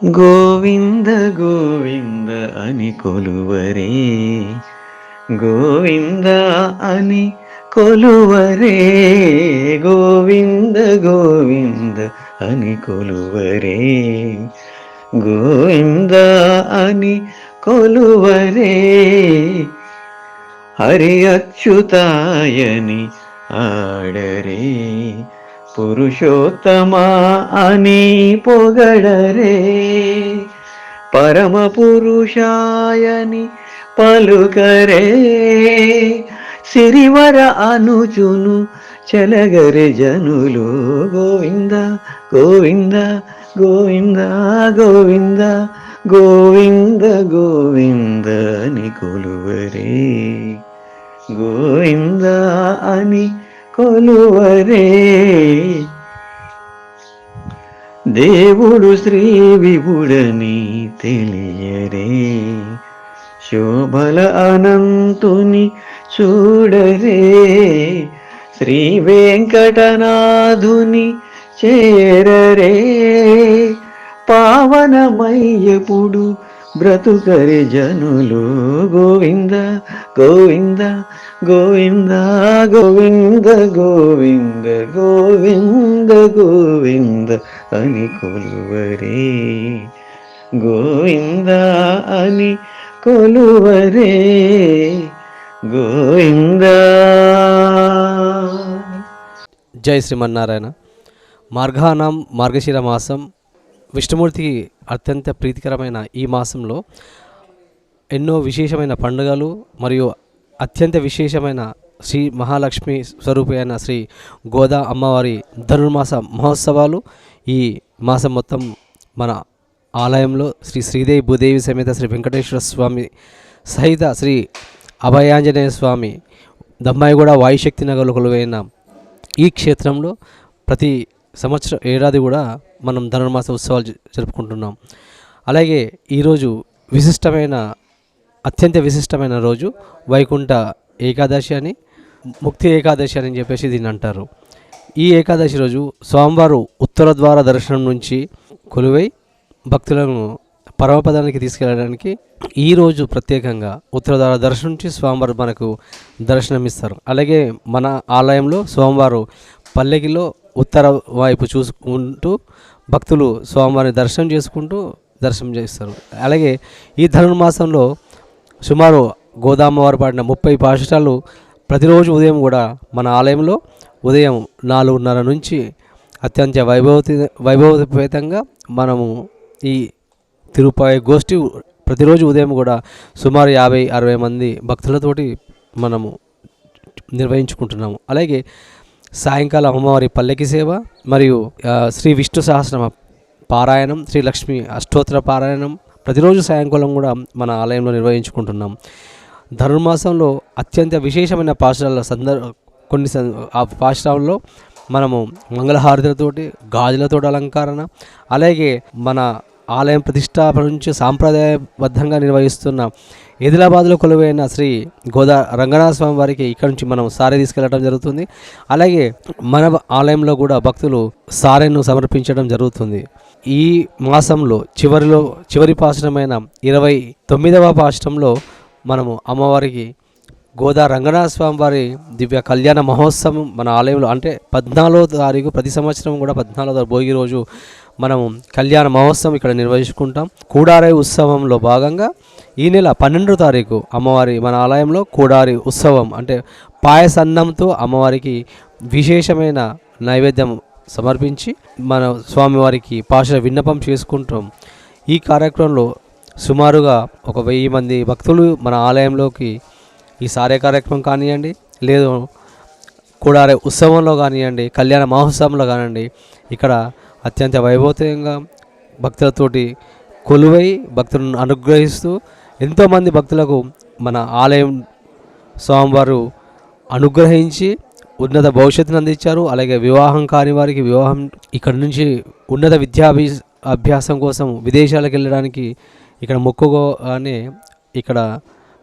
గోవింద గోవింద అని కొలువరే, గోవింద అని కొలువరే, గోవింద గోవింద అని కొలువరే, గోవింద అని కొలువరే, హరి అచ్యుతాయని ఆడరే, పురుషోత్తమా అని పొగడరే, పరమ పురుషాయని పలుకరే, సిరివర అనుచును చలగరి జనులు, గోవింద గోవింద గోవింద గోవింద గోవింద గోవింద అని కొలువరే, గోవింద అని కొలువరే. దేవుడు శ్రీ విభుడని తెలియరే, శోభల అనంతుని చూడరే, శ్రీ వెంకటనాథుని చేరరే, పావనమయ్యపుడు బ్రతుకరి జనులు, గోవింద గోవింద గోవింద గోవింద గోవింద గోవింద గోవింద అని కొలువరే, గోవింద అని కొలువరే, గోవింద. జై శ్రీమన్నారాయణ. మార్ఘానం మార్గశిర మాసం విష్ణుమూర్తికి అత్యంత ప్రీతికరమైన ఈ మాసంలో ఎన్నో విశేషమైన పండుగలు మరియు అత్యంత విశేషమైన శ్రీ మహాలక్ష్మి స్వరూపి అయిన శ్రీ గోదా అమ్మవారి ధనుర్మాస మహోత్సవాలు ఈ మాసం మొత్తం మన ఆలయంలో శ్రీ శ్రీదేవి భూదేవి సమేత శ్రీ వెంకటేశ్వర స్వామి సహిత శ్రీ అభయాంజనేయ స్వామి దమ్మాయిగూడ వాయుశక్తి నగర్లో కొలువైన ఈ క్షేత్రంలో ప్రతి సంవత్సరం ఏడాది కూడా మనం ధనుర్మాస ఉత్సవాలు జరుపుకుంటున్నాం. అలాగే ఈరోజు అత్యంత విశిష్టమైన రోజు వైకుంఠ ఏకాదశి అని, ముక్తి ఏకాదశి అని చెప్పేసి దీన్ని అంటారు. ఈ ఏకాదశి రోజు స్వామివారు ఉత్తర ద్వార దర్శనం నుంచి కొలువై భక్తులను పరమపదానికి తీసుకెళ్ళడానికి ఈరోజు ప్రత్యేకంగా ఉత్తర ద్వార దర్శనం నుంచి స్వామివారు మనకు దర్శనమిస్తారు. అలాగే మన ఆలయంలో స్వామివారు పల్లెకిలో ఉత్తర వైపు చూసుకుంటూ భక్తులు స్వామివారిని దర్శనం చేస్తారు. అలాగే ఈ ధనుర్మాసంలో సుమారు గోదామ్మవారు పాడిన 30 పాశురాలు ప్రతిరోజు ఉదయం కూడా మన ఆలయంలో ఉదయం 4:30 నుంచి అత్యంత వైభవపేతంగా మనము ఈ తిరుపాయి గోష్ఠి ప్రతిరోజు ఉదయం కూడా సుమారు 50-60 మంది భక్తులతోటి మనము నిర్వహించుకుంటున్నాము. అలాగే సాయంకాలం అమ్మవారి పల్లకి సేవ మరియు శ్రీ విష్ణు సహస్రనామ పారాయణం, శ్రీ లక్ష్మి అష్టోత్తర పారాయణం ప్రతిరోజు సాయంకాలం కూడా మన ఆలయంలో నిర్వహించుకుంటున్నాం. ధనుర్మాసంలో అత్యంత విశేషమైన పాశురాల కొన్ని ఆ పాశురాల్లో మనము మంగళహారతులతోటి గాజులతోటి అలంకరణ, అలాగే మన ఆలయం ప్రతిష్టాపన నుంచి సాంప్రదాయబద్ధంగా నిర్వహిస్తున్న ఆదిలాబాద్లో కొలువైన శ్రీ గోదా రంగనాథ స్వామి వారికి ఇక్కడ నుంచి మనం సారె తీసుకెళ్లడం జరుగుతుంది. అలాగే మన ఆలయంలో కూడా భక్తులు సారెను సమర్పించడం జరుగుతుంది. ఈ మాసంలో చివరి పాశురమైన 29వ పాశురంలో మనము అమ్మవారికి గోదా రంగనాథ స్వామి వారి దివ్య కళ్యాణ మహోత్సవం మన ఆలయంలో అంటే 14వ తారీఖు ప్రతి సంవత్సరం కూడా 14వ తారీఖు భోగి రోజు మనము కళ్యాణ మహోత్సవం ఇక్కడ నిర్వహించుకుంటాం. కూడారై ఉత్సవంలో భాగంగా ఈ నెల 12వ తారీఖు అమ్మవారి మన ఆలయంలో కూడారి ఉత్సవం అంటే పాయసన్నంతో అమ్మవారికి విశేషమైన నైవేద్యం సమర్పించి మన స్వామివారికి పాశుర విన్నపం చేసుకుంటాం. ఈ కార్యక్రమంలో సుమారుగా 1000 మంది భక్తులు మన ఆలయంలోకి ఈ సారే కార్యక్రమం కానివ్వండి, లేదు కూడారే ఉత్సవంలో కానివ్వండి, కళ్యాణ మహోత్సవంలో కానివ్వండి, ఇక్కడ అత్యంత వైభవంగా భక్తులతోటి కొలువై భక్తులను అనుగ్రహిస్తూ ఎంతోమంది భక్తులకు మన ఆలయం స్వామివారు అనుగ్రహించి ఉన్నత భవిష్యత్తును అందించారు. అలాగే వివాహం కాని వారికి వివాహం, ఇక్కడ నుంచి ఉన్నత అభ్యాసం కోసం విదేశాలకు వెళ్ళడానికి ఇక్కడ మొక్కుగానే ఇక్కడ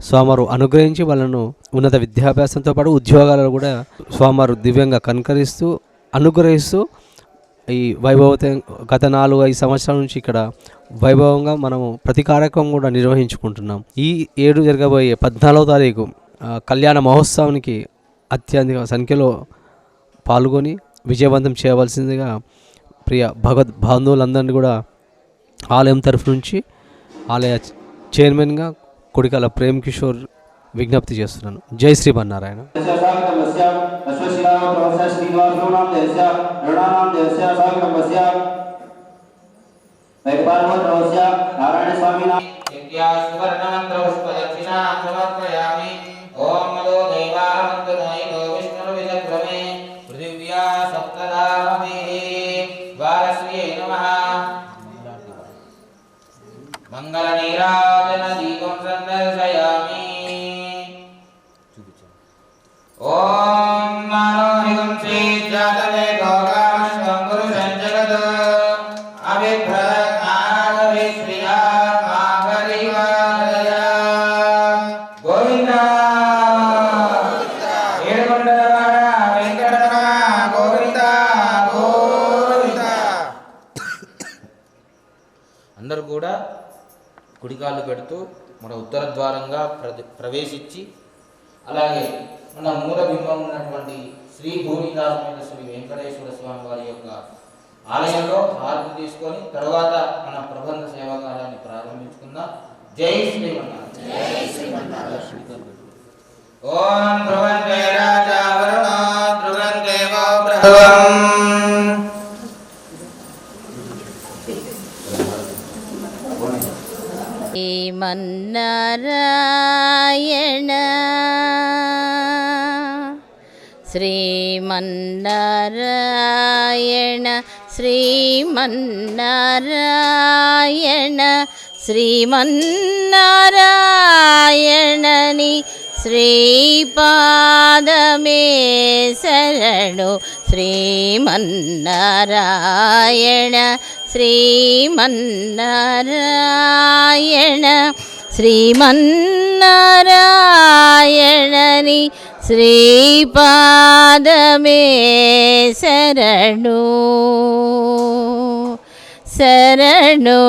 స్వామివారు అనుగ్రహించి వాళ్ళను ఉన్నత విద్యాభ్యాసంతో పాటు ఉద్యోగాలను కూడా స్వామివారు దివ్యంగా కనుకరిస్తూ అనుగ్రహిస్తూ ఈ గత 4-5 సంవత్సరాల నుంచి ఇక్కడ వైభవంగా మనము ప్రతి కార్యక్రమం కూడా నిర్వహించుకుంటున్నాం. ఈ 7 జరగబోయే 14వ తారీఖు కళ్యాణ మహోత్సవానికి అత్యధిక సంఖ్యలో పాల్గొని విజయవంతం చేయవలసిందిగా ప్రియ భగవద్ బంధువులందరినీ కూడా ఆలయం తరఫు నుంచి ఆలయ చైర్మన్గా కొడికల ప్రేమ్ కిషోర్ విజ్ఞప్తి చేస్తున్నాను. జై శ్రీమన్నారాయణ. మంగళ నీరాజన దీపం సందర్శయామి. ఓం నారోహిగం శ్రీ జాతవే గోగామస్వం పురుషం జగత్ అభిప్రజ్ఞానవి శ్రియా మాగరివాదయ. గోవింద ఏడుకొండలవాడ వెంకటరమణ గోవింద గోవింద. అందరూ కూడా కుడికాళ్ళు పెడుతూ మన ఉత్తర ద్వారంగా ప్రవేశించి, అలాగే మన మూల బింబం ఉన్నటువంటి శ్రీ భూమిదాసమైన శ్రీ వెంకటేశ్వర స్వామి వారి యొక్క ఆలయంలో హారతి తీసుకొని తర్వాత మన ప్రబంధ సేవాకారాన్ని ప్రారంభించుకుందాం. జై శ్రీమన్నారాయణ. ఓం ధ్రువంతే రాజా వరుణో ధ్రువం దేవో బృహస్పతిః. శ్రీమన్నారాయణ శ్రీమన్నారాయణ శ్రీమన్నారాయణ శ్రీమన్నారాయణని శ్రీపాదమే శరణు. శ్రీమన్నారాయణ శ్రీమన్నారాయణ శ్రీమన్నారాయణని శ్రీపాదమే శరణు శరణు.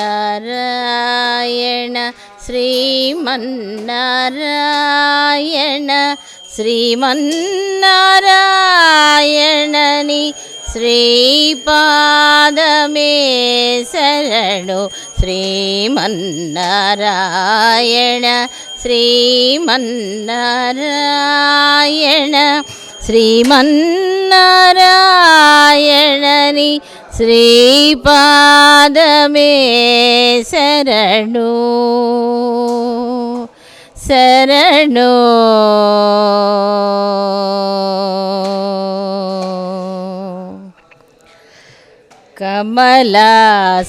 శ్రీమన్నారాయణ శ్రీమన్నారాయణ శ్రీమన్నారాయణ శ్రీమన్నారాయణని శ్రీపాదమే శరణు. శ్రీమన్నారాయణ శ్రీమన్నారాయణ శ్రీమన్నారాయణని శ్రీపాదమే శరణు శరణు. కమలా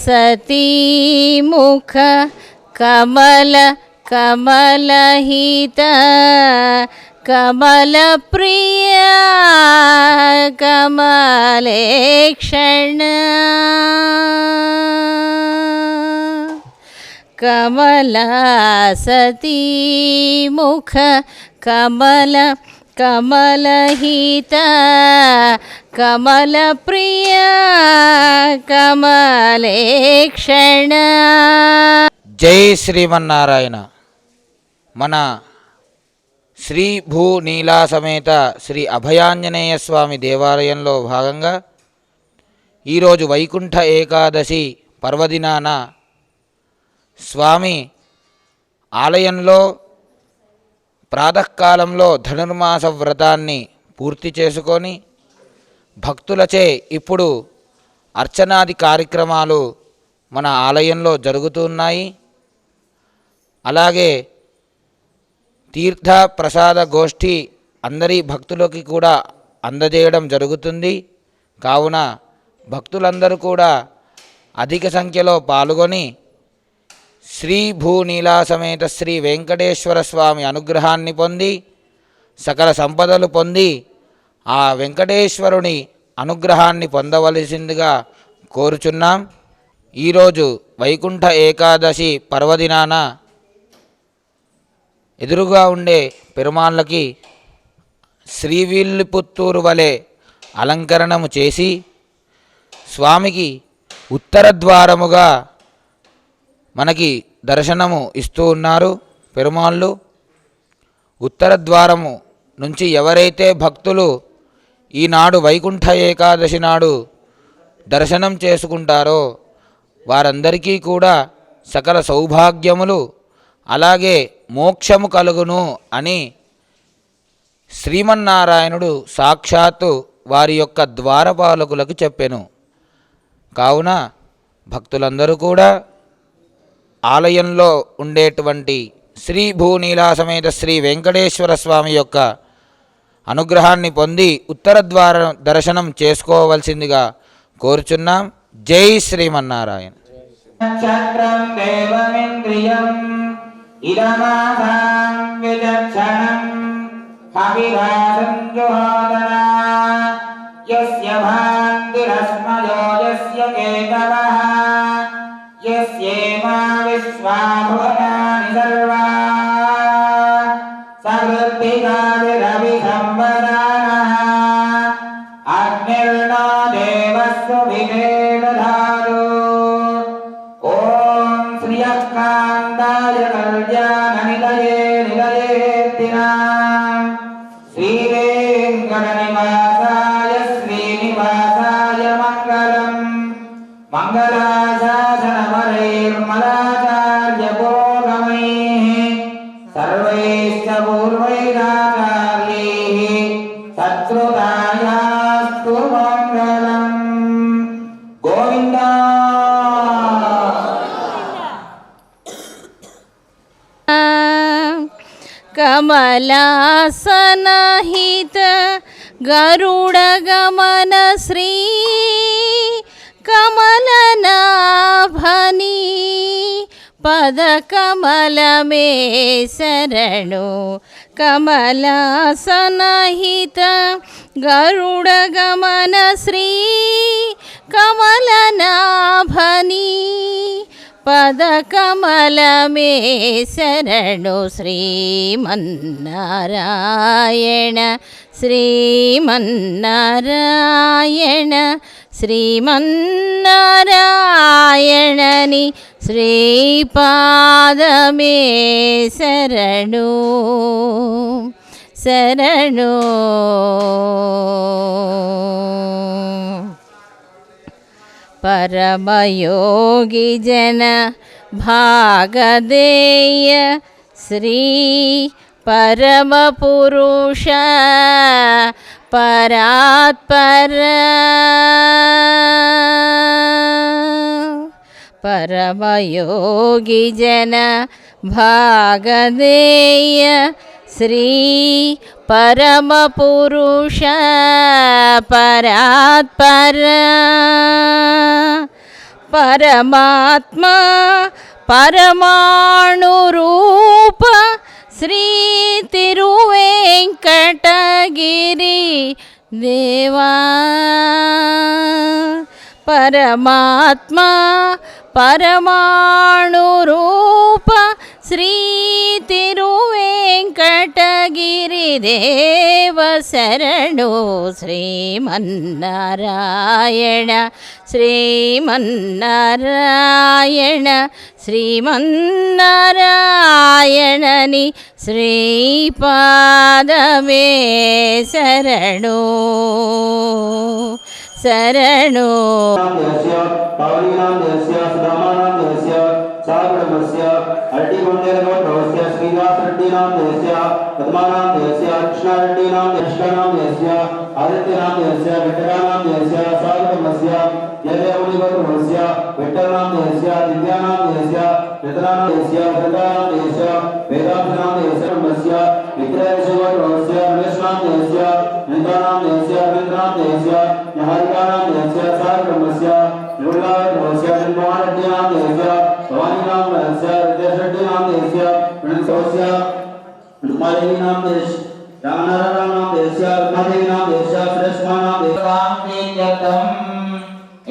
సతీ ముఖ కమల కమలహిత కమల ప్రియ కమలేక్షణ కమలా సతీ ముఖ కమల కమలహిత కమలప్రియ కమలేక్షణ. జై శ్రీమన్నారాయణ. మన శ్రీ భూ నీలా సమేత శ్రీ అభయాంజనేయ స్వామి దేవాలయంలో భాగంగా ఈరోజు వైకుంఠ ఏకాదశి పర్వదినాన స్వామి ఆలయంలో ప్రాతకాలంలో ధనుర్మాస వ్రతాన్ని పూర్తి చేసుకొని భక్తులచే ఇప్పుడు అర్చనాది కార్యక్రమాలు మన ఆలయంలో జరుగుతున్నాయి. అలాగే తీర్థ ప్రసాద గోష్ఠి అందరి భక్తులకి కూడా అందజేయడం జరుగుతుంది. కావున భక్తులందరూ కూడా అధిక సంఖ్యలో పాల్గొని శ్రీ భూనీలా సమేత శ్రీ వెంకటేశ్వర స్వామి అనుగ్రహాన్ని పొంది సకల సంపదలు పొంది ఆ వెంకటేశ్వరుని అనుగ్రహాన్ని పొందవలసిందిగా కోరుచున్నాం. ఈరోజు వైకుంఠ ఏకాదశి పర్వదినాన ఎదురుగా ఉండే పెరుమాళ్ళకి శ్రీవిల్లిపుత్తూరు వలె అలంకరణము చేసి స్వామికి ఉత్తర ద్వారముగా మనకి దర్శనము ఇస్తూ ఉన్నారు పెరుమాళ్ళు. ఉత్తర ద్వారము నుంచి ఎవరైతే భక్తులు ఈనాడు వైకుంఠ ఏకాదశి నాడు దర్శనం చేసుకుంటారో వారందరికీ కూడా సకల సౌభాగ్యములు అలాగే మోక్షము కలుగును అని శ్రీమన్నారాయణుడు సాక్షాత్తు వారి యొక్క ద్వారపాలకులకు చెప్పెను. కావున భక్తులందరూ కూడా ఆలయంలో ఉండేటువంటి శ్రీ భూనీలా సమేత శ్రీ వెంకటేశ్వర స్వామి యొక్క అనుగ్రహాన్ని పొంది ఉత్తర ద్వార దర్శనం చేసుకోవలసిందిగా కోరుచున్నాం. జై శ్రీమన్నారాయణ. చక్రం దేవమింద్రియం ఇదమాసాం విచక్షణం హవిరాసం జుహోదన యస్య భాంతిరస్మయో యస్య కేతవః యస్యేమా విశ్వాభువనాని సర్వా సవృద్ధికావిరవి సంవదానః అగ్నిర్నో దేవస్సు వివేదధారు. ఓం శ్రియకాంతాయ కళ్యాణ నిలయే నిలయేత్తినాం శ్రీవేంకట నివాసాయ శ్రీనివాసాయ మంగళం. మంగళాశాసనమరైర్మలాచార్య పూర్వమైః సర్వైశ్చ పూర్వైరాచార్యైః సత్కృతాయాస్తు మంగళం. గోవిందా కమలాసనహిత గరుడగమన శ్రీ కమలనాభని పదకమలమే శరణు. కమలాసనహిత గరుడగమన శ్రీ కమలనాభని పదకమలమే శరణు. శ్రీమన్నారాయణ శ్రీమన్నారాయణ శ్రీమన్నారాయణని శ్రీపాదమే శరణు శరణు. పరమయోగి జన భాగదేయ శ్రీ పరమపురుష పరాత్పర పరమయోగి జన భాగదేయ శ్రీ పరమపురుష పరాత్పర పరమాత్మ పరమాణు రూప శ్రీ తిరువేంకటగిరి దేవా. పరమాత్మ పరమాణు రూప శ్రీ తిరువేంకటగిరి దేవ శరణు శ్రీమన్నారాయణ శ్రీమన్నారాయణ శ్రీమన్నారాయణని శ్రీపాదమే శరణు శరణు.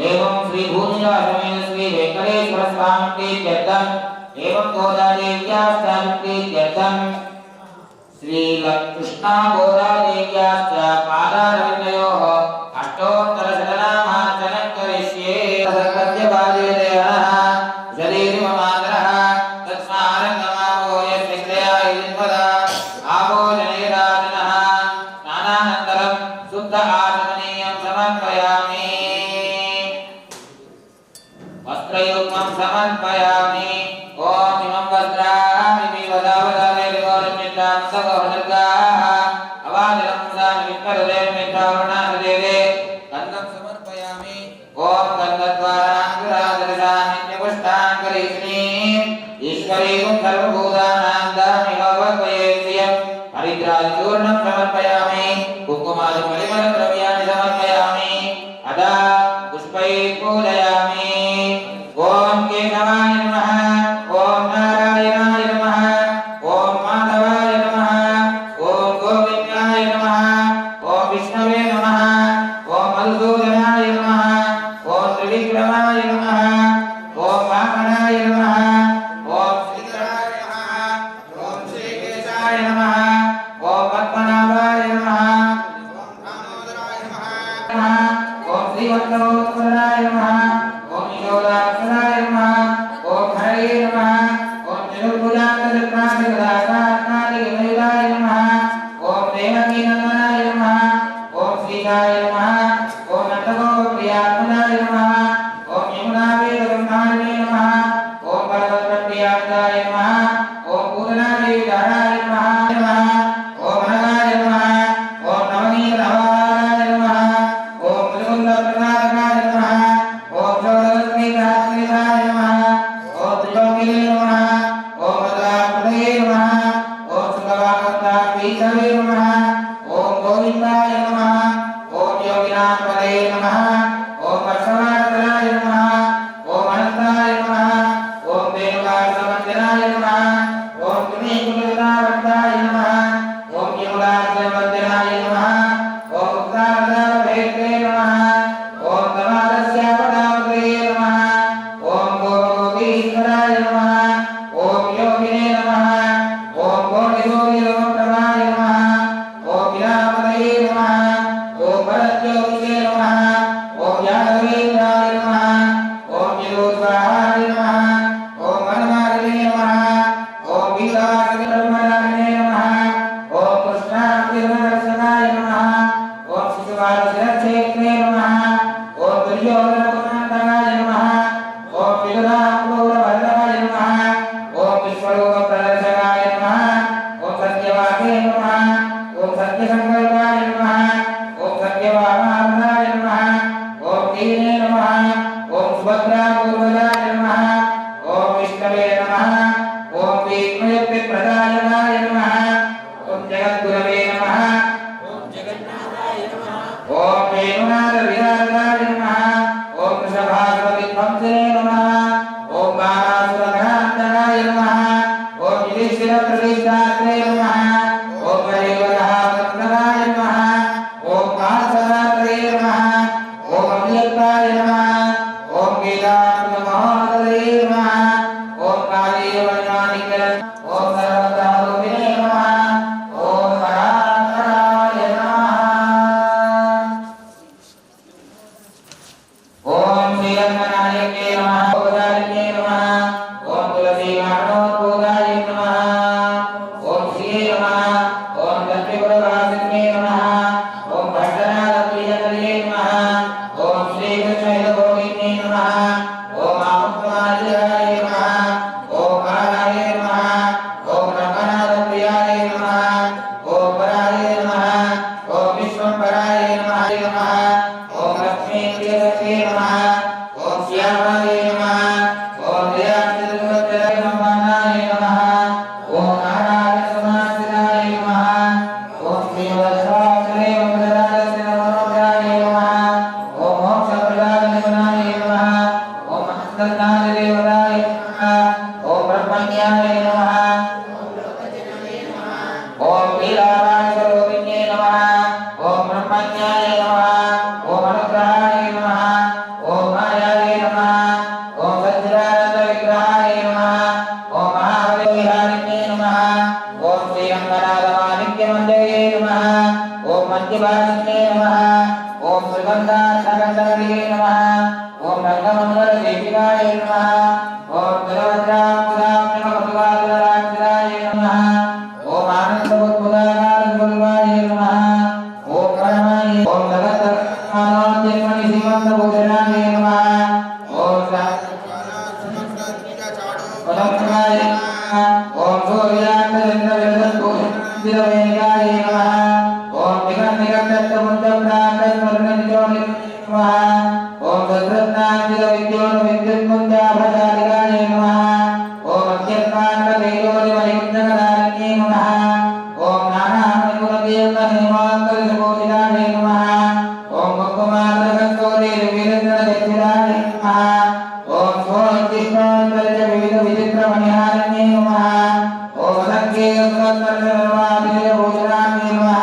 एवं श्री भूमिका श्री वेंकटेश्वर स्वामी प्रीत्यर्थम एवं गोदादेव्याश्च प्रीत्यर्थम श्री कृष्णा गोदादेव्याश्च पादारविन्दयोः अष्टोत्तरशतनामार्चनं करिष्ये. सर्वज्ञपादेयः शरीरममातरः तत्स्मारङ्गमावो यस्मिन्द्रया इन्द्वदा आवो जनैराजनः स्नानानन्तरं शुद्ध आचमनीयं समर्पयामि. वस्त्रयुग्मं समर्पयामि. ओम इमं वस्त्रामि वदावदामे विगोरमित्रां सगोहनर्गाः अवाजलं सामित्तरदे मित्रावणादेवे गन्धं समर्पयामि. ओम गन्धद्वाराङ्कुरादर्शानित्यपुष्टाङ्करीष्णी ईश्वरीं सर्वभूतानां दामिहोपक्वयेन्द्रियं हरिद्रादिचूर्णं समर्पयामि. कुङ्कुमादिपरिमलद्रव्याणि समर्पयामि. अदा पुष्पैः पूजयामि. ओम केशवाय नमः. ओम नारायणाय नमः. ओम माधवाय नमः. ओम गोविन्दाय नमः. ओम विष्णवे नमः. ओम मधुसूदनाय नमः. ओम त्रिविक्रमाय नमः. ओम वामनाय नमः. ओम श्रीधराय नमः. ओम श्रीकेशाय नमः. ओम पद्मनाभाय नमः. ओम दामोदराय नमः. ओम श्रीवत्सवोत्तराय नमः. ओम ईश्वराक्षराय नमः. ओम हरे नमः. ओम चतुर्भुजान्तचक्रादिगदाकादिगमयुगाय नमः. ओम देवकीनन्दनाय नमः. ओम श्रीकाय नमः. ओम नन्दगोपप्रियात्मनाय नमः. ओम यमुनावेदब्रह्माण्ये नमः. ओम भगवत्प्रियात्मनाय नमः. ओम पूर्णादेवीधाराय नमः. ओम अनगाय नमः. ओम नवनीतनवाहाराय नमः. ओम त्रिगुण्डप्रसादकाय नमः. ओम षोडशस्मीकात्मिकाय नमः. ओम त्रिलोकिने नमः. ओम भद्रापतये नमः. ओम सुखवागतापीतवे नमः. ओम गोविन्दाय नमः. ओम योगिनाथपदये नमः. ओम वर्षवाणतराय नमः. ओम अनन्ताय नमः. ओम वेणुकासमञ्जनाय नमः. ओम त्रिनेकुलगदावर्ताय नमः. ओम यमुनाचलवर्जनाय नमः. ओम उक्तावतारभेत्रे नमः. ओम तमालस्यापदावतये नमः. ओम गोपगोपीश्वराय नमः. ओम योगिने नमः. ओम कोटिसूर्यलोकप्रभाय नमः. ओम विरापतये नमः. ओम भरतज्योतिषे नमः. ओम यादवेन्द्राय नमः. ओम यदूर्वाहाय नमः. ओम वनमालिने नमः. ओम वीरवासविब्रह्मणारिणे नमः. ओम कृष्णाकृष्णाय नमः. ओम शिशुपालशिरक्षेत्रे नमः. ओम दुर्योधनपुरान्तकाय नमः. ओम विदुराक्रूरवल्लभाय नमः. ओम विश्वरूपप्रदर्शकाय नमः. ओम सत्यवाके नमः. ओम सत्यसङ्कल्पाय नमः. ओम सत्यवामार्धाय नमः. ओम दीने नमः. ओम सुभद्रापूर्वजाय नमः. ओम विष्णवे नमः. ओम वीक्ष्मयुक्तिप्रदायकाय नमः. ओम जगद्गुरवे नमः. ओम वेणुनाथविराजाय नमः. ओम वृषभासुरविध्वंसने नमः. ओम बाणासुरघ्नान्तकाय नमः. ओम युधिष्ठिरप्रतिष्ठात्रे नमः. ओम हरिवरहावत्तराय नमः. ओम पार्थसारथये नमः. ओम अव्यक्ताय नमः. ओम वेदान्तमहोदये नमः. ओम कालीयवन्यानिकरण. ओम सर्वतः रूपिणे नमः. ओम परात्पराय नमः. ब्रह्मण्याय नमः ओम लीलाराय स्वरूपिण्ये नमः ओम ब्रह्मण्याय नमः ओम अनुग्रहाय नमः ओम मायाय नमः ओम सच्चिदानंद विग्रहाय नमः ओम महाविहारिणे नमः ओम श्री रंगनाथ माणिक्य मंदिरे नमः ओम मध्यभागिने नमः ओम श्रीगंधानगरे नमः ओम रंगमंगल देविकाय नमः ओम गरुडामुदाय नमः ओम आनंद बुद्धाय नमः ओम परमाय ओम जगत मानव श्रीमंत भूषणाय नमः ओम परमाय ओम सूर्याचंद्र विदुषिरवेगाय नमः ओम निगम निगम समुद्र प्रातः स्वर्गनिजोनि नमः ओम सद्रत्नांजित विद्योन विद्युत मुंजाभदारिकाय नमः ओम अत्यंतांत तेजोनि वैकुंठकदारिणे नमः ओम नानामणिगुणदेव हेमांत सुकोटिलाय नमः ओम मुक्कुमार्गस्तोरे वीरेंद्र चक्षुराय नमः ओम सोचिष्टांतरित विविध विचित्र मणिहारिणे नमः ओम संगे सुरत्नर्वादित भूषणाय नमः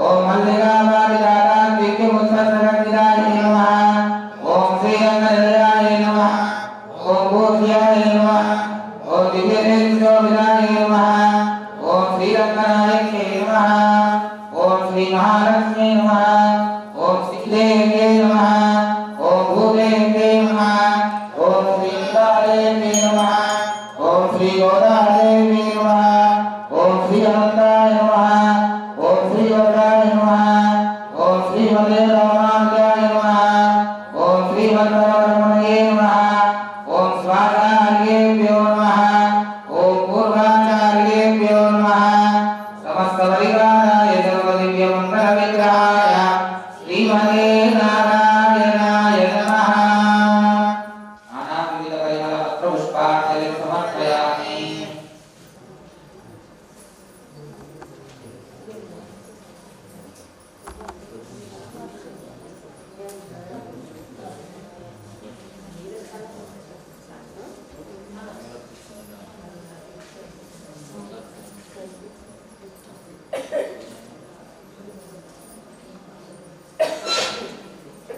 ओम मल्लिकावारिदाता दिव्य मुत्सर्गतिदाय नमः ओम श्रीरंगनिलयाय नमः ओम भूष्याय नमः ओम दिव्यतेजोविदाय नमः ओम श्रीरंगनायके नमः ओम श्री महालक्ष्मी नमः ओम श्रीदेव्ये नमः ओम भूदेव्ये नमः ओम श्रीकालेव्ये नमः ओम श्री गोदादेव्ये नमः ओम श्री अनंताय नमः ओम श्री वरदाय नमः ओम श्री वरदाय नमः ओम श्री वरदाय नमः ओम स्वागार्येभ्यो नमः ओम पूर्वाचार्येभ्यो नमः समस्त परिवाराय सर्वदिव्य मंगल विग्रहाय श्रीमते नारायणाय नमः नानाविध परिमल पत्र पुष्पांजलिं समर्पयामि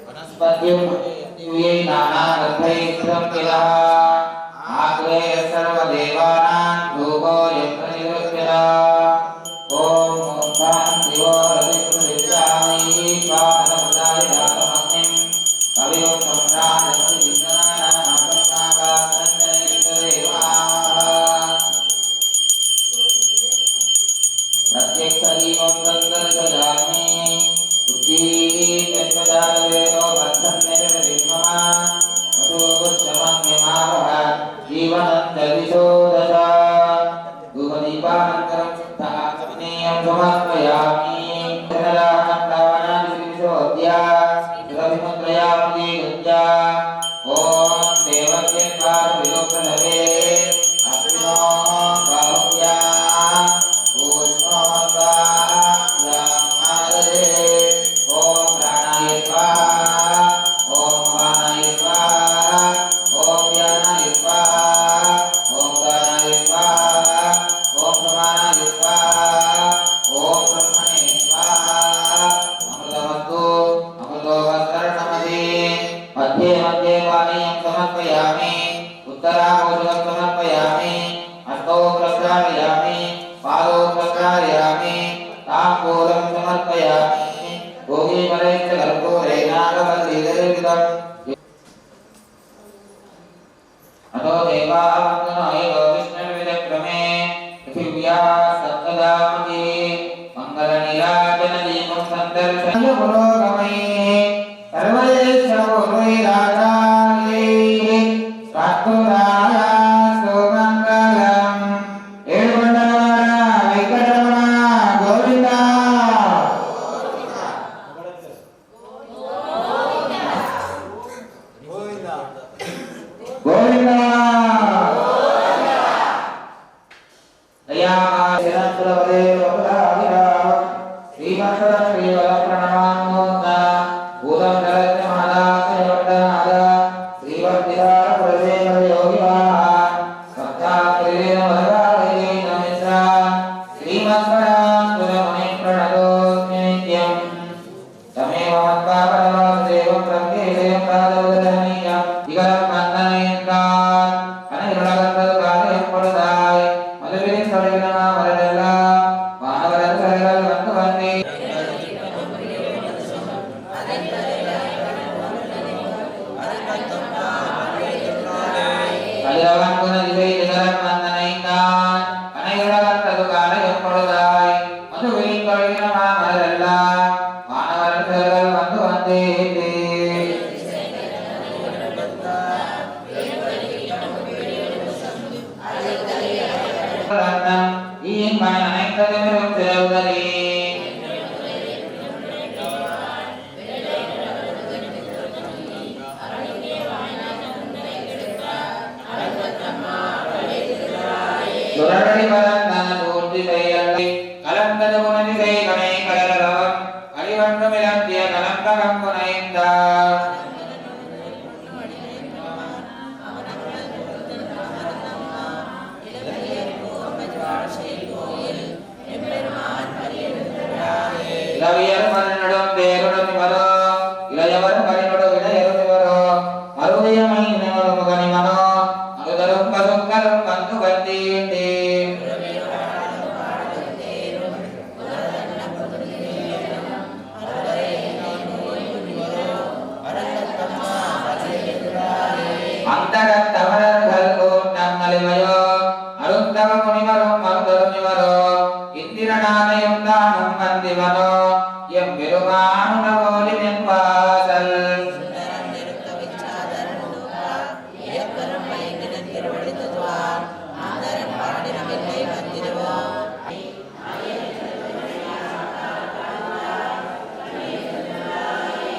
वनस्पतिं दिव्यै नानागन्धैः किलः आग्रे सर्वदेवानां धूपो यत्र निरुध्यः ॐ मूर्धां दिवो रतिप्रविद्यामि स्वानप्रदाय जातमग्निं कविं सम्राजन्ति जिन्नानां प्रत्यक्षदीपं सन्दर्शयामि उद्दीपस्वजातवेदो बन्धन्यजगदिन्मः मधुपुष्पमन्यमावः जीवनं जलिशो दश धूपदीपानन्तरं शुद्धात्मनेयं समर्पयामि जनराहन्तावनादिशोऽद्या सुरभिमुद्रयामि गुञ्जा ॐ देवस्य विलोकनवे अस्मिनो बाहुव्या समर्पयामि उत्तराभूषणं समर्पयामि हस्तौ प्रक्षालयामि पादौ प्रक्षालयामि ताम्बूलं समर्पयामि भोगीमलैश्च कर्पूरेणागवल्लीदर्पितम् अतो देवाः वन्दनो एको विष्णुर्विदक्रमे पृथिव्या सप्तदामति मङ्गलनीराजनदीपं सन्दर्शय पुरोगमैः सर्वैश्च पूर्वैराचार्यैः स्वात्तुदायास्तु मङ्गलम् ఏడుకొండలవాడ Venkataramana Govinda Govinda శ్రీవర్తిదార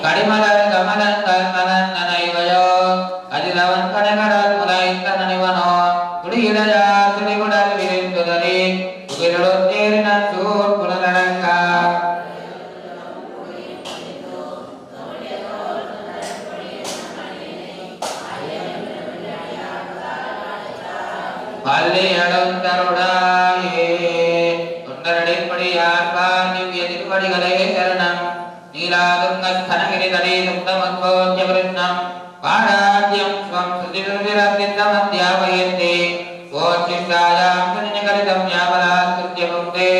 Kadimalan kamalan kalmalan nanaivayo Adilawan kadagaran mulai tananivano Kuliraya suligudal virindudari Ukirulun dirinan sur punalarangka Palli adun tarudaye Undaradipadiyan Nivyadirvadigalai saranam Niladungasthanagiridari Suktamadvojyavritnam Padadyam swam sudirviratittamadhyavayente Vojjishayam sunyakaritam yapalat sutyavukte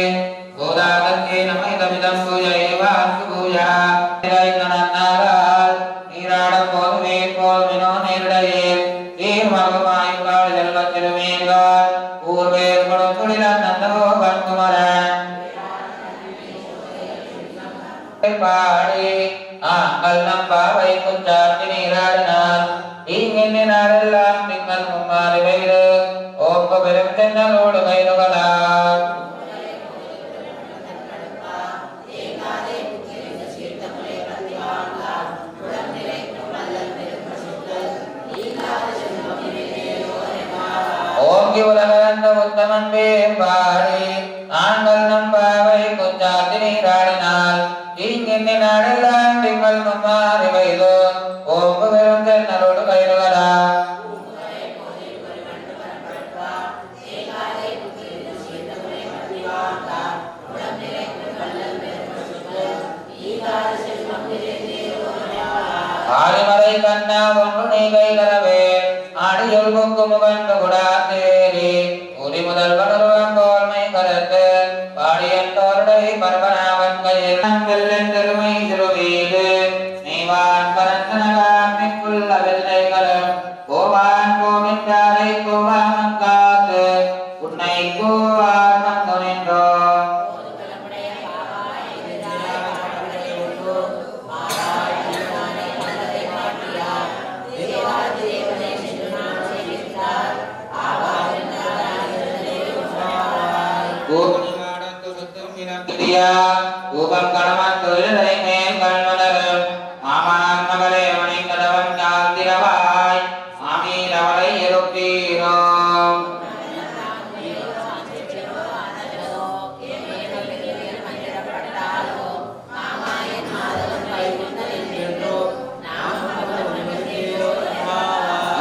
Godagatye namaidamidam puja eva astu puja Nirayananaral Niradam podhume podhumino nirdaye Nirmagamayu jalvachirumega Purve koduturilan nandavo vankumaran Padi angkal nampa baik kunjati niradanan ingin niradelam tinggal memari baire om keberem cendalod bairo kalat om kiwalalan uttaman be padi angkal nampa baik kunjati niradanan ingin ninadelam tinggal memari bairo om keberem cendalod bairo kalat Hari kanna vonnu nigai garave adiyol mukkumugandu gudateri uri mudal vanaruam golmai karate padiyan tordai parvanavan kayil angellen terumai jiruvide nivan parantanagan nikkulla vellai kalam kovan kovindare kovamankat unnai kovan mangonindro Upam kalaman tulai men kalmanaram Maman nagare mani kadavan nyal tirawai Ami lavalai yerupiro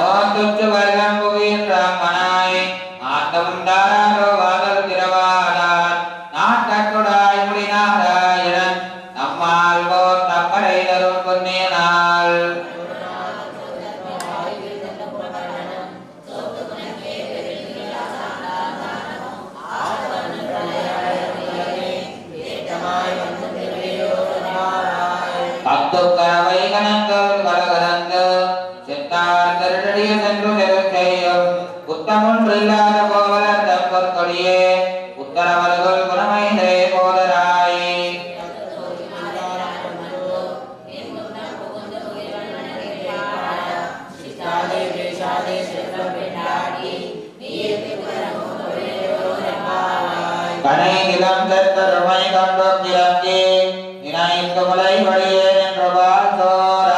Om tujuh balang bugin ramanai Atam வந்தாரோ வாதல் திரவாதான் நாட்டற்றுடாய் முடி நாராயணன் நம்மால்வோர் தம்மரை தரும் பொன்னிய நாள். அத்துக்கரவை கணங்கள் கலகலந்து செத்தார் திருடிய சென்று செலுத்தையும் புத்தமொன்றில்லாத கோவலர் தம்பொற்கொடியே உத்தரவர்கள் குணமைதே போதராய். கனை நிலம் செத்தருமை கண்டும் இறங்கி நினைத்து முலை வழியே நின்று பார்த்தோர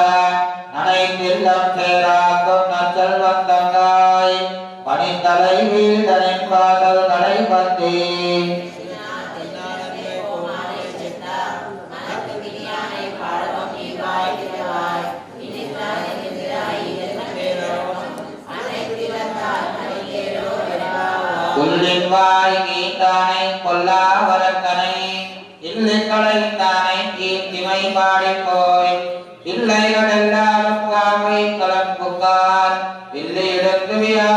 நனைத்தில்லம் சேராக்கும் நச்செல்வம் தங்காய் பனித்தலை வீழ்தனின் பாதல் கடை பத்தி. புல்லின் வாய் நீத்தானை கொல்லாவரக்கனை இல்லை களைந்தானை கீர்த்திமை பாடிப்போய் பிள்ளைகள் எல்லாரும் காவை கலம்புக்கார் பிள்ளை இடத்து வியா